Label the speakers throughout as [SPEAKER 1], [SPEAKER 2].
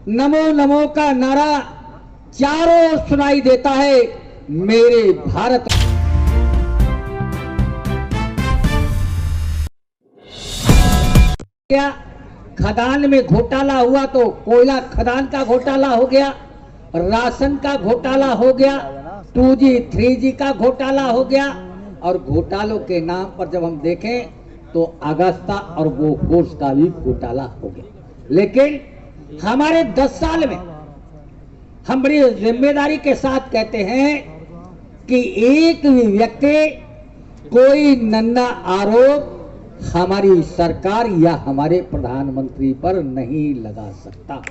[SPEAKER 1] नमो नमो का नारा चारों ओर सुनाई देता है मेरे भारत। क्या खदान में घोटाला हुआ तो कोयला खदान का घोटाला हो गया, राशन का घोटाला हो गया, 2G 3G का घोटाला हो गया, और घोटालों के नाम पर जब हम देखें तो अगस्ता और वो फोर्स का भी घोटाला हो गया। लेकिन हमारे 10 साल में हम बड़ी जिम्मेदारी के साथ कहते हैं कि एक भी व्यक्ति कोई नन्ना आरोप हमारी सरकार या हमारे प्रधानमंत्री पर नहीं लगा सकता।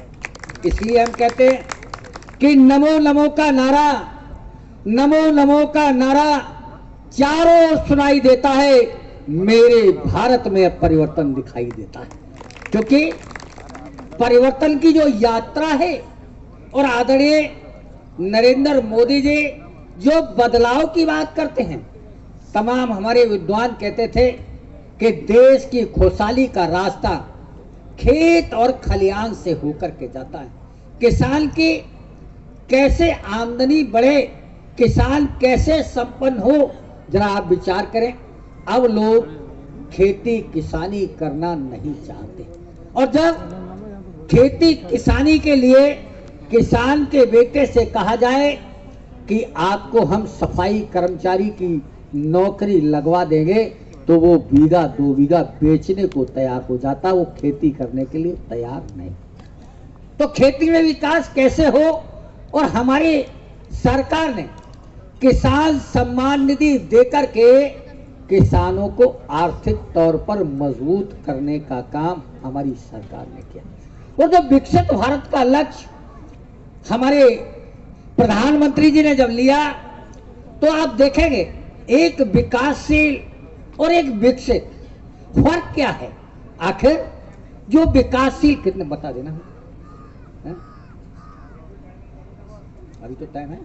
[SPEAKER 1] इसलिए हम कहते हैं कि नमो नमो का नारा, नमो नमो का नारा चारों ओर सुनाई देता है मेरे भारत में अब परिवर्तन दिखाई देता है। क्योंकि परिवर्तन की जो यात्रा है और आदरणीय नरेंद्र मोदी जी जो बदलाव की बात करते हैं, तमाम हमारे विद्वान कहते थे कि देश की खुशहाली का रास्ता खेत और खलिहान से होकर के जाता है। किसान की कैसे आमदनी बढ़े, किसान कैसे संपन्न हो, जरा आप विचार करें। अब लोग खेती किसानी करना नहीं चाहते, और जब खेती किसानी के लिए किसान के बेटे से कहा जाए कि आपको हम सफाई कर्मचारी की नौकरी लगवा देंगे, तो वो बीघा 2 बीघा बेचने को तैयार हो जाता, वो खेती करने के लिए तैयार नहीं। तो खेती में विकास कैसे हो? और हमारी सरकार ने किसान सम्मान निधि देकर के किसानों को आर्थिक तौर पर मजबूत करने का काम हमारी सरकार ने किया। और जब विकसित भारत का लक्ष्य हमारे प्रधानमंत्री जी ने जब लिया, तो आप देखेंगे एक विकासशील और एक विकसित फर्क क्या है। आखिर जो विकासशील कितने बता देना है? अभी तो टाइम है,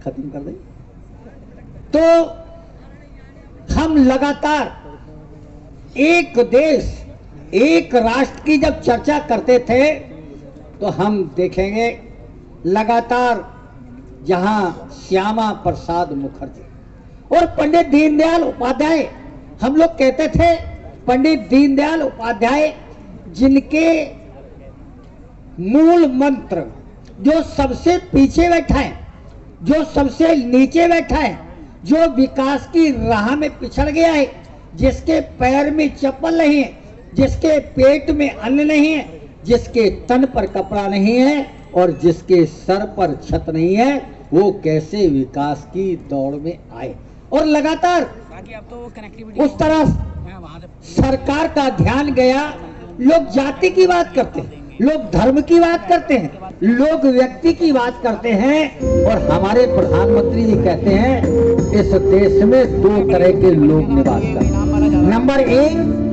[SPEAKER 1] खत्म कर दें। तो हम लगातार एक देश एक राष्ट्र की जब चर्चा करते थे, तो हम देखेंगे लगातार जहां श्यामा प्रसाद मुखर्जी और पंडित दीनदयाल उपाध्याय, हम लोग कहते थे पंडित दीनदयाल उपाध्याय जिनके मूल मंत्र जो सबसे पीछे बैठा है, जो सबसे नीचे बैठा है, जो विकास की राह में पिछड़ गया है, जिसके पैर में चप्पल नहीं है, जिसके पेट में अन्न नहीं है, जिसके तन पर कपड़ा नहीं है और जिसके सर पर छत नहीं है, वो कैसे विकास की दौड़ में आए। और लगातार उस तरह सरकार का ध्यान गया। लोग जाति की बात करते हैं, लोग धर्म की बात करते हैं, लोग व्यक्ति की बात करते हैं, और हमारे प्रधानमंत्री जी कहते हैं इस देश में 2 तरह के लोग निवास करते हैं। नंबर 1